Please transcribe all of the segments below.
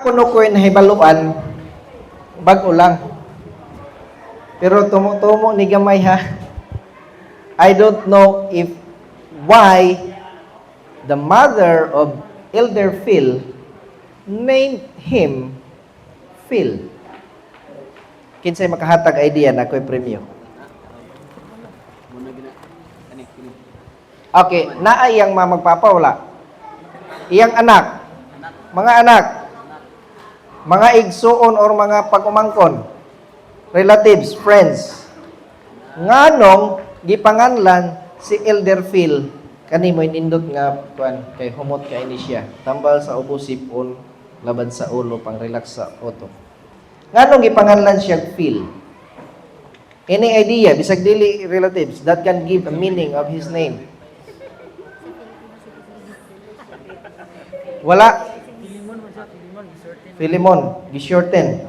kuno ko'y nahibaluan, bago lang. Pero tumo-tumo ni gamay ha. I don't know if why the mother of Elder Phil named him Phil. Kinsay makahatag idea na ko'y premyo. Okay, naa iyang mamagpapa wala. Iyang anak. Mga anak. Mga igsuon or mga pag-umangkon. Relatives, friends. Nganong gipanganlan si Elder Phil kani mo inindot nga kuan kay humot kay ini siya. Tambal sa ubo sipon, laban sa ulo pang relax sa oto. Nganong gipanganlan siya Phil? Any idea bisag dili relatives that can give a meaning of his name? Wala. Philemon, gishorten.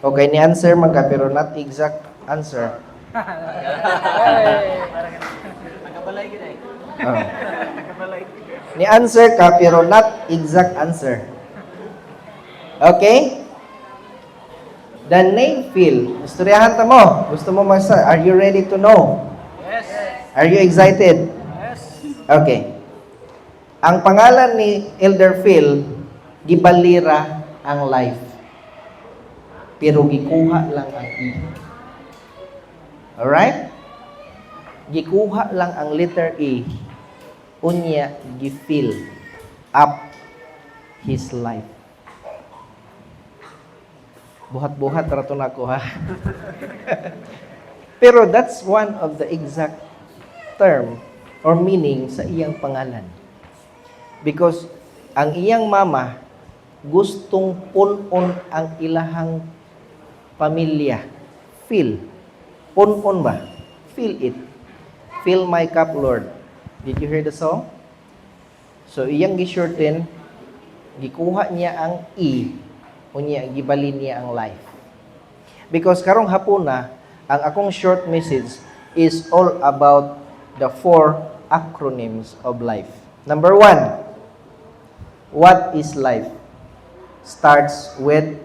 Okay, ni answer man ka pero not exact answer. Oh. Ni answer ka pero not exact answer. Okay? The name Phil. Istoryahan ta mo. Gusto mo masa? Are you ready to know? Yes. Are you excited? Yes. Okay. Ang pangalan ni Elder Phil, gibalira ang life. Pero gikuha lang ang E. Alright? Gikuha lang ang letter E. Unya, gi-fill up his life. Buhat-buhat rato na ko ha. Pero that's one of the exact term or meaning sa iyang pangalan. Because ang iyang mama gustong punon ang ilahang pamilya. Fill. Punon ba? Fill it. Fill my cup, Lord. Did you hear the song? So iyang gishorten, gikuha niya ang E, unya gibalin niya ang life. Because karong hapon na, ang akong short message is all about the 4 acronyms of life. Number 1, what is life? Starts with,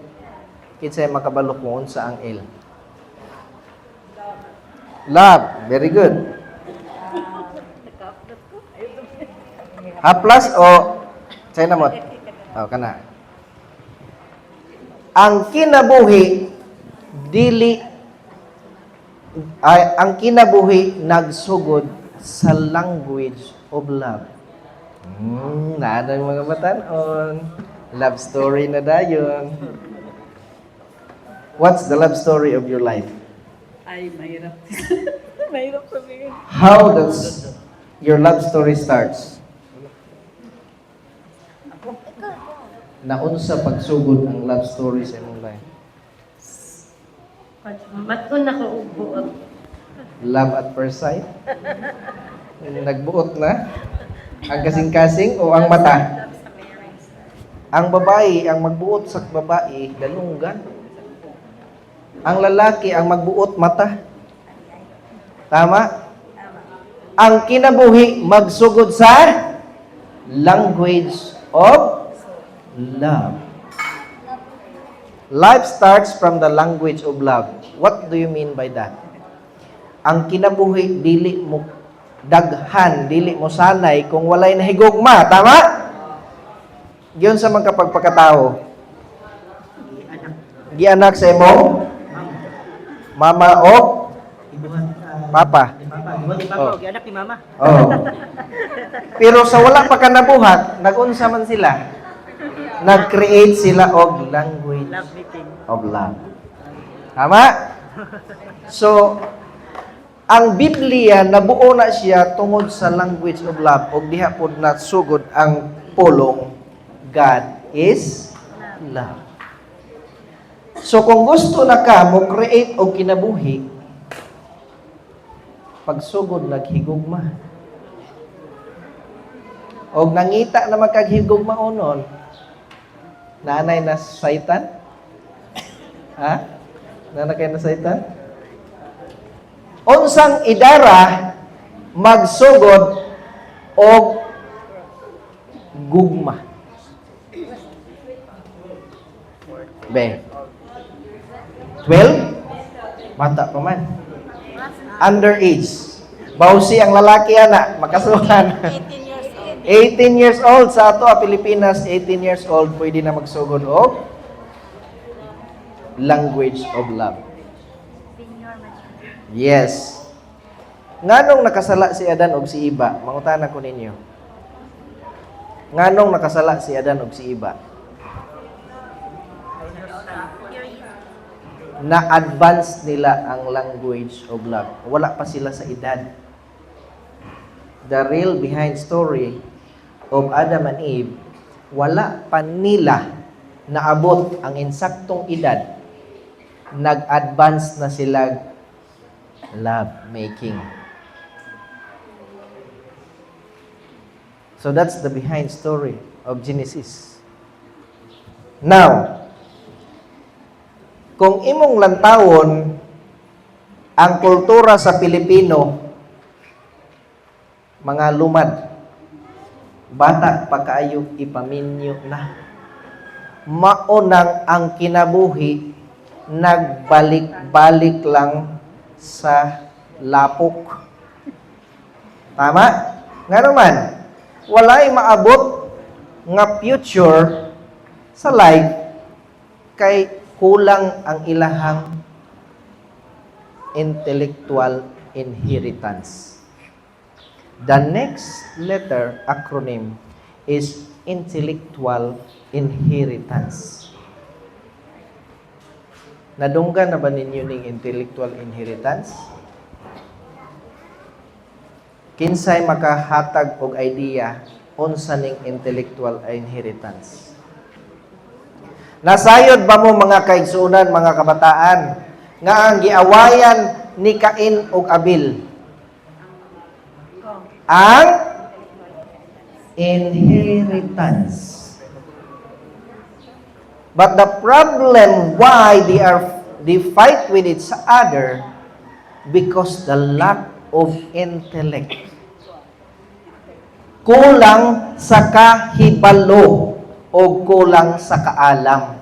kinsay makabalok mo sa ang L. Love. Very good. A plus o say na mo? Oh, kana. Ang kinabuhi ang kinabuhi nagsugod sa language of love. Naadang mga batanon. Love story na dayon. What's the love story of your life? Ay, mahirap. Mahirap sabihin. How does your love story starts? Naunsa pagsugod ang love story sa imong life? Matun na ko buot. Love at first sight? Nagbuot na? Ang kasing-kasing o ang mata? Ang babae, ang magbuot sa babae, dalunggan. Ang lalaki, ang magbuot mata. Tama? Ang kinabuhi, magsugod sa language of love. Life starts from the language of love. What do you mean by that? Ang kinabuhi, dili mo daghan, dili mo sanay kung walay nahigugma. Tama? Giyon sa mga pagpakatao. Gianak sa imong mama o papa. Oh. Gianak ni mama. Oh. Pero sa wala pa ka nabuhat, nag-unsa man sila. Nag-create sila og language Love meeting. of love. Tama? So, ang Biblia nabuo na siya tungod sa language of love og diha pod na sugod ang pulong God is love. So kung gusto na ka mo create og kinabuhi, pagsugod naghigugma. Og nangita na magkaghigugma unon, nanay na Satan? Ha? Nanay kay na Satan? Unsang idara magsugod og gugma. Be. 12? Bata pa man. Underage. Bawsi ang lalaki ana, makasuhan. 18 years old. 18 years old sa ato Pilipinas, 18 years old pwede na magsugod og language of love. Yes. Nganong nakasala si Adan og si Iba? Mangutana ko ninyo. Nganong nakasala si Adan og si Iba? Na-advance nila ang language of love. Wala pa sila sa edad. The real behind story of Adam and Eve, wala pa nila naabot ang insaktong edad. Nag-advance na sila love making. So that's the behind story of Genesis. Now, kung imong lantawon ang kultura sa Pilipino, mga lumad, bata pa kaayo ipaminyo na. Maunang ang kinabuhi, nagbalik-balik lang sa lapok. Tama? Nga naman, walay maabot nga future sa life kay kulang ang ilahang intellectual inheritance. The next letter acronym is intellectual inheritance. Nadunggan na ba ninyo ning intellectual inheritance? Kinsay makahatag og idea unsa ning intellectual inheritance? Nasayod ba mo mga kaigsunan, mga kabataan, nga ang giawayan ni Cain ug Abel? Ang inheritance. But the problem why they fight with each other because the lack of intellect. Kulang sa kahibalo o kulang sa kaalam.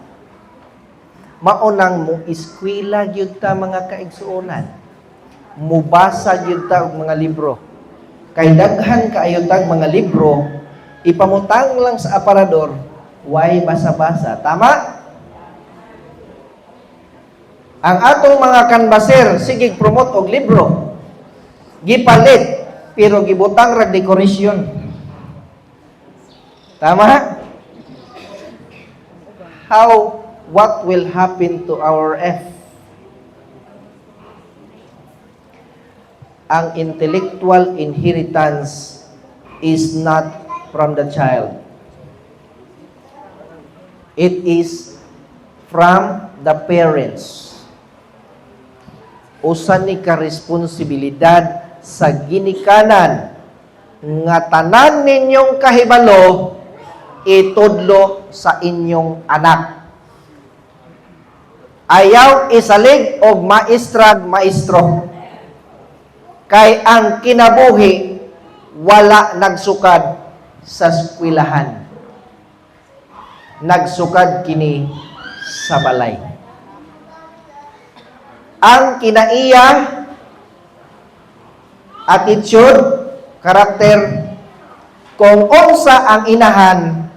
Maunang mo eskwela gyud ta mga kaigsuonan. Mubasa gyud ta og mga libro. Kay daghan kaayo tag mga libro, ipamutang lang sa aparador, why basa-basa. Tama? Ang atong mga kanbaser, sige promote og libro. Gipalit, pero gibutang rag dekorasyon. Tama? What will happen to our F? Ang intellectual inheritance is not from the child. It is from the parents. Usa ni ka responsibilidad sa ginikanan nga tanan ninyong kahibalo itudlo sa inyong anak. Ayaw isalig og maestrad maestro. Kay ang kinabuhi wala nagsukad sa eskwelahan. Nagsukad kini sa balay. Ang kinaiya, attitude, karakter, kung unsa ang inahan,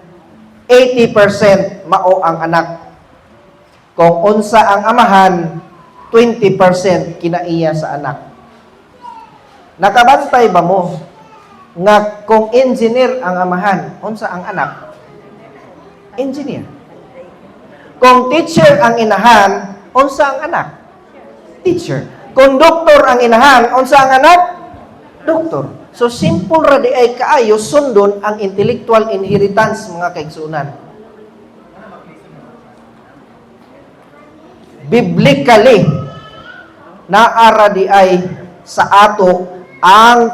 80% mao ang anak. Kung unsa ang amahan, 20% kinaiya sa anak. Nakabantay ba mo nga kung engineer ang amahan, unsa ang anak? Engineer. Kung teacher ang inahan, unsa ang anak? Teacher. Kung doktor ang inahan, unsa ang anak? Doktor. So simple ra di ay kaayo sundon ang intellectual inheritance mga kaigsunan. Biblically naara di ay sa ato ang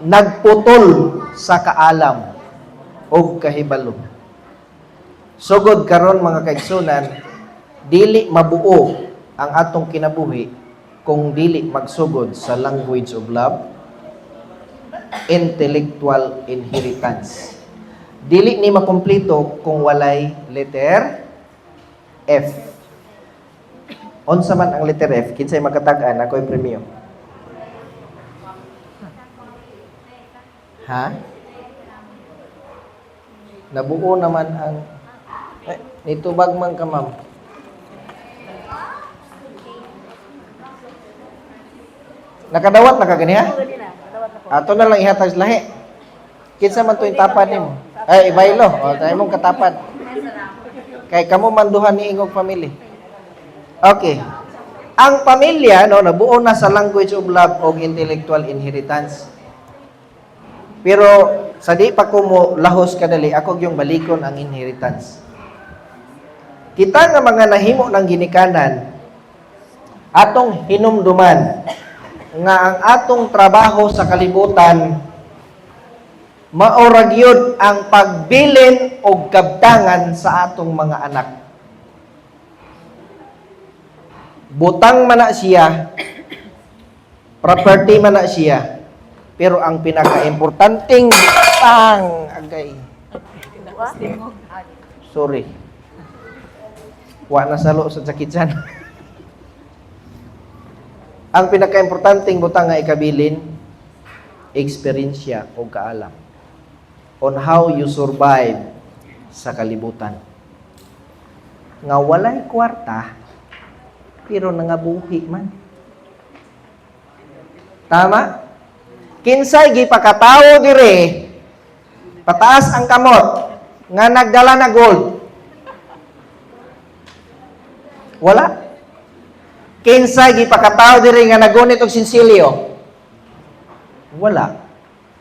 nagputol sa kaalam o kahibalo. Sugod karon mga kaigsunan, dili mabuo ang atong kinabuhi kung dili magsugod sa language of love, intellectual inheritance. Dili ni makumpleto kung walay letter F. Unsa man ang letter F, kinsay makatag-an ako'y premyo. Ha? Nabuo naman ang nitubag man ka, ma'am. Nakadawat na ka ganiha? Ato na lang ihatag sa lahi. Kinsa man to yung tapad nimo? Ay, ibaylo. O, tayo mong katapad. Kay kamo manduhan ni ingog family. Okay. Ang pamilya, no, nabuo na sa language of love o intellectual inheritance. Pero, sa di pa ko mo lahos kadali, ako yung balikon ang inheritance. Kita nga mga nahimo ng ginikanan, atong hinumduman, nga ang atong trabaho sa kalibutan, maorag yun ang pagbilin o kabtangan sa atong mga anak. Butang man na siya, property man na siya, pero ang pinaka-importanting butang, agay. Sorry. Wa na salo sa sakitsan. Ang pinaka-importanting butang nga ikabilin, eksperyensya o kaalam on how you survive sa kalibutan. Nga walay kwarta, pero nangabuhi man. Tama? Kinsay gipakatawo dire, pataas ang kamot, nga nagdala na gold. Wala. Kinsay gipakatawo dire nga nagunit og sinsilyo. Wala.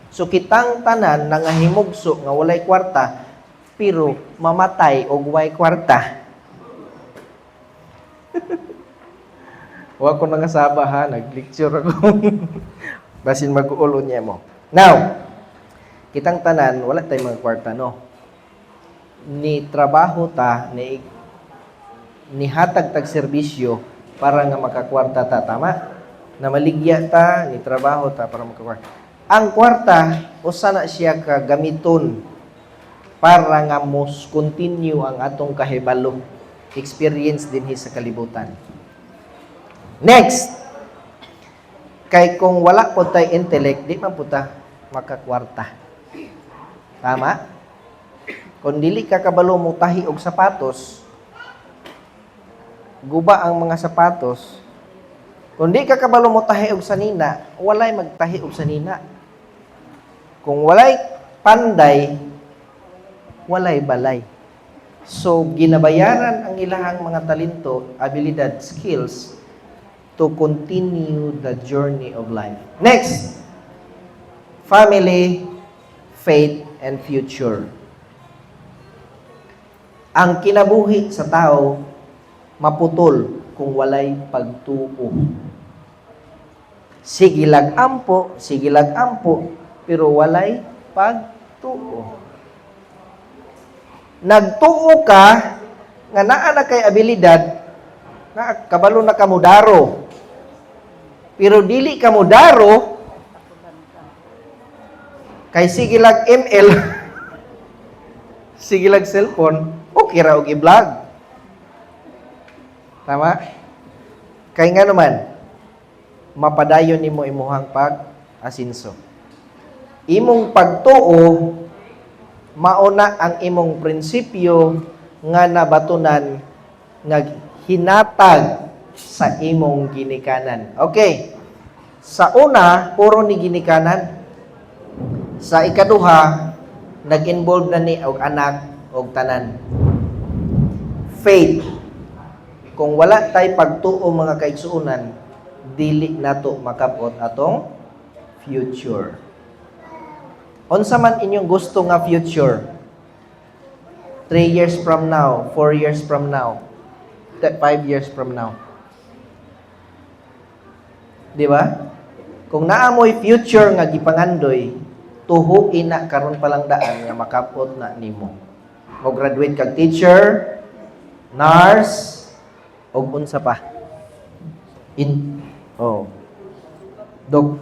So kitang tanan nangahimugso nga walay kwarta pero mamatay og way kwarta. Wa ko nangasaba ha, nag-lecture ako. Basin mag-ulo niya mo. Now, kitang tanan wala tay mga kwarta no. Ni trabaho ta ni hatag tag serbisyo para nga makakwarta ta, tama? Na maligya ta, ni trabaho ta para makakwarta. Ang kwarta, usa na siya ka gamiton para nga mos continue ang atong kahibalo, experience dinhi sa kalibutan. Next, kay kung wala po tayo intellect, di man po ta makakwarta. Tama? Kung dili ka kabalo mo tahi og sapatos, guba ang mga sapatos. Kung di ka kabalo mo tahi og sanina, walay magtahi og sanina. Kung walay panday, walay balay. So, ginabayaran ang ilahang mga talento, abilidad, skills to continue the journey of life. Next, family, faith, and future. Ang kinabuhi sa tao, maputol kung walay pagtuo. Sigilag ampo, pero walay pagtuo. Nagtuo ka, nga naa na kay abilidad, na kabalo na kamudaro. Pero dili kamudaro, kay sigilag ML, sigilag cellphone, okay ra og i-vlog. Tama? Kay nga naman, mapadayon nimo imuhang pag-asinso. Imong pagtuo, mauna ang imong prinsipyo nga nabatunan nga hinatag sa imong ginikanan. Okay. Sa una, puro ni ginikanan. Sa ikaduha, nag-involve na ni og anak og tanan. Faith. Kung wala tay pagtuo mga kaigsuonan, dili nato makabot atong future. Unsa man inyong gusto nga future? 3 years from now, 4 years from now, 5 years from now. Di ba? Kung naamoy future nga gipangandoy, tuhuin na karon pa lang daan nga makapot na nimo. Mo graduate kag teacher, nurse, og unsa pa.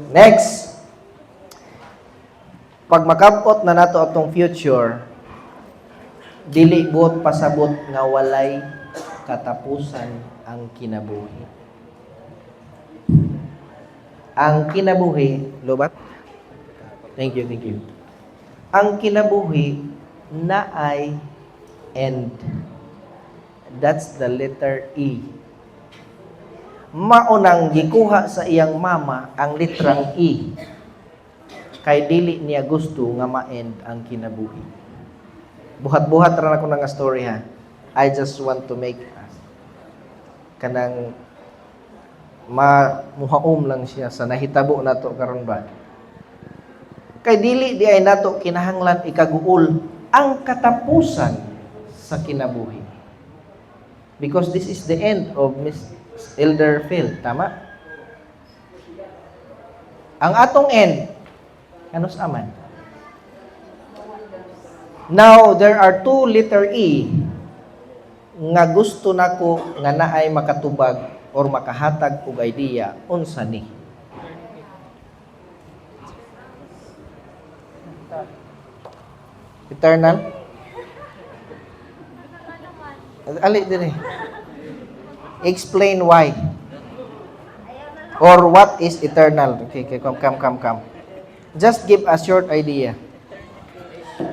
Next. Pag makapot na nato atong future, dili buot pasabot nga walay katapusan ang kinabuhi. Ang kinabuhi, lobat? Thank you, thank you. Ang kinabuhi na ay end. That's the letter E. Maunang gikuha sa iyang mama ang litrang E. Kay dili niya gusto nga ma-end ang kinabuhi. Buhat-buhat ra ako nga story ha. I just want to make kanang muhaom lang siya sa nahitabo nato karon ba. Kay dili di ay nato kinahanglan ikaguol ang katapusan sa kinabuhi. Because this is the end of Miss Elder Phil, tama? Ang atong end kanus aman. Now, there are two letter E nga gusto nako nga naay makatubag or makahatag og idea unsa ni. Eternal? Ali dire. Explain why. Or what is eternal? Okay, come. Just give a short idea.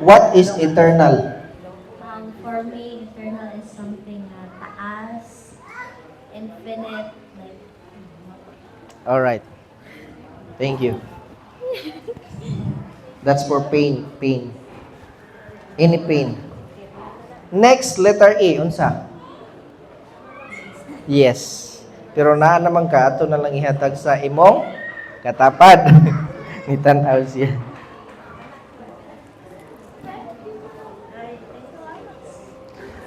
What is eternal? For me, eternal is something taas, infinite, like... All right. Thank you. That's for pain. Any pain. Next, letter E. Unsa? Yes. Pero naa naman ka, ato na lang ihatag sa imong katapad. Nitanaw siya.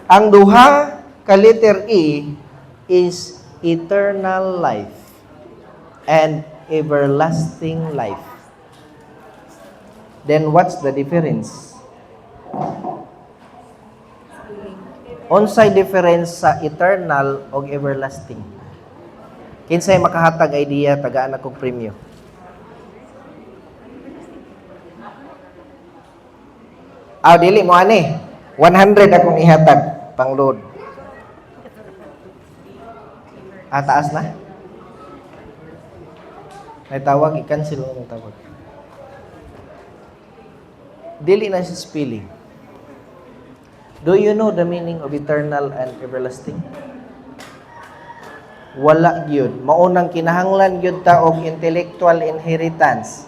Ang duha ka letter E is eternal life and everlasting life. Then what's the difference? Unsay difference sa eternal o everlasting? Kinsay makahatag idea tagaan na kog premyo? Dili mo ani. 100 akong ihatag pang load. Taas na? May tawag, i-cancel mo ang tawag. Dili na siya spelling. Do you know the meaning of eternal and everlasting? Wala gyud. Maunang kinahanglan gyud ta og intellectual inheritance.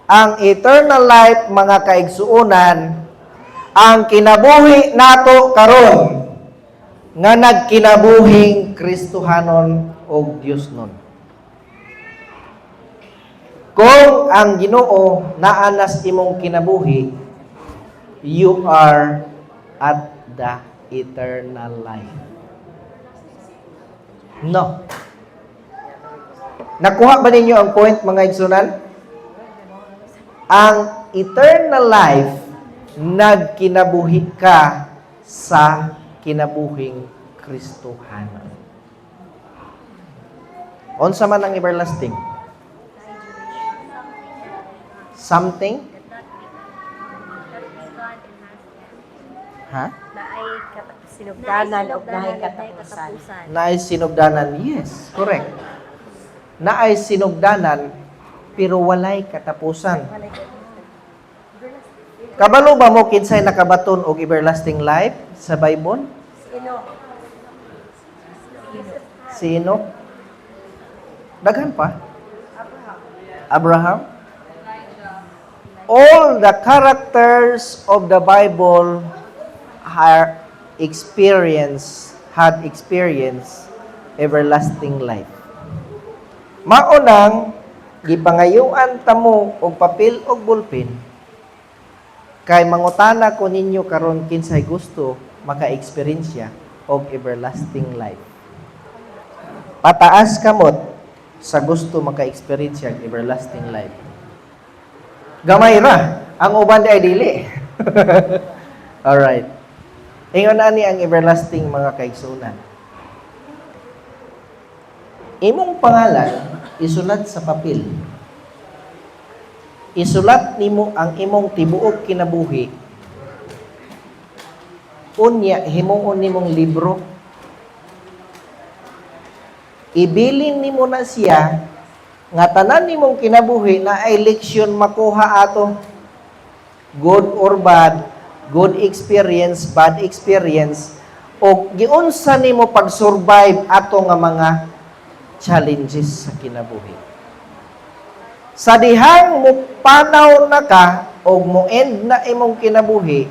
Ang eternal life, mga kaigsuonan, ang kinabuhi nato karon nga nagkinabuhing Kristohanon o Diosnon. Kung ang Ginoo naanas imong kinabuhi, you are at the eternal life. No. Nakuha ba ninyo ang point, mga igsunan? Ang eternal life, nagkinabuhi ka sa kinabuhing Kristohanon. Unsa man ang everlasting? Something? Ha? Naay sinugdanan o naay katapusan. Naay sinugdanan. Yes, correct. Naay sinugdanan pero walay katapusan. Kabalo ba mo kinsay nakabaton og everlasting life sa Bible? Sino? Daghan pa? Abraham? All the characters of the Bible had experienced everlasting life. Maunang gipangayuan tamo og papel og bulpin kay mangutana ko ninyo karon kinsay gusto maka-eksperyensya og everlasting life. Pataas kamot sa gusto maka-eksperyensya og everlasting life. Gamay ra, ang uban di ay dili. All right. Ingon ani ang everlasting, mga kaigsunan. Imong pangalan isulat sa papel. Isulat nimo ang imong tibuok kinabuhi Unya, himuon nimong libro. Ibilin nimo na siya, nga tanan nimong kinabuhi na ay leksyon makuha ato. Good or bad, good experience, bad experience, o giunsa nimo pag-survive ato nga mga challenges sa kinabuhi. Sa dihang mo panaw na ka, o mo end na imong kinabuhi,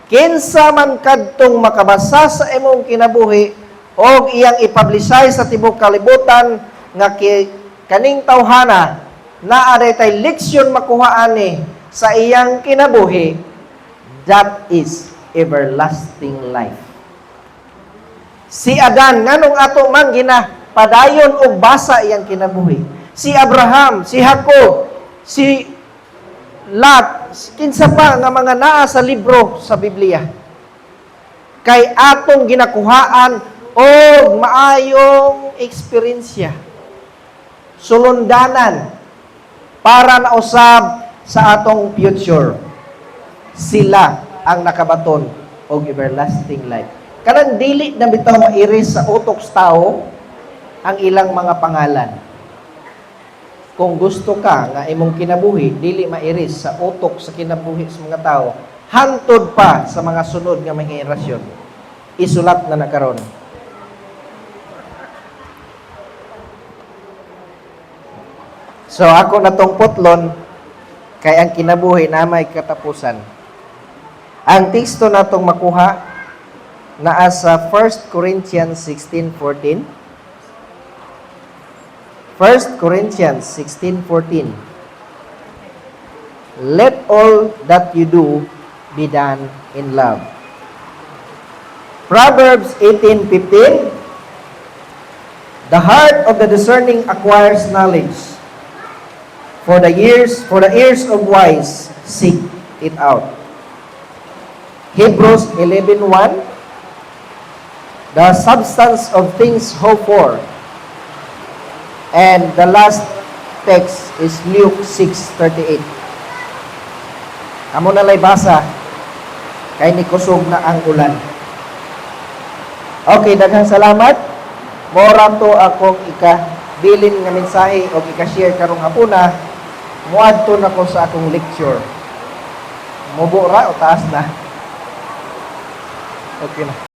kinsa man kadtong makabasa sa imong kinabuhi o iyang ipublicize sa tibok kalibutan nga kaning tawhana na aday tay leksyon makuha ani sa iyang kinabuhi, that is everlasting life. Si Adan nganong ato man padayon og basa iyang kinabuhi. Si Abraham, si Jacob, si Lot, kinsa pa nga mga naa sa libro sa Biblia. Kay atong ginakuhaan og maayong eksperyensya. Sulundanan para nausab sa atong future. Sila ang nakabaton og everlasting life. Kanang dili na bitaw mairis sa utok sa tao ang ilang mga pangalan. Kung gusto ka nga imong kinabuhi dili mairis sa utok sa kinabuhi sa mga tao, hantod pa sa mga sunod nga mga henerasyon. Isulat na nakaron. So ako natong putlon kay ang kinabuhi na may katapusan. Ang teksto natong makuha naa sa 1 Corinthians 16:14. 1 Corinthians 16:14. Let all that you do be done in love. Proverbs 18:15. The heart of the discerning acquires knowledge. For the ears of wise seek it out. Hebrews 11:1. The substance of things hoped for. And the last text is Luke 6:38. Amo na lay basa kay ni kusog na ang ulan. Okay, daghang salamat. Mora to akong ikabilin nga mensahe o ika-share karong hapuna. Muadto na ko sa akong lecture. Mubura o taas na. Okay na.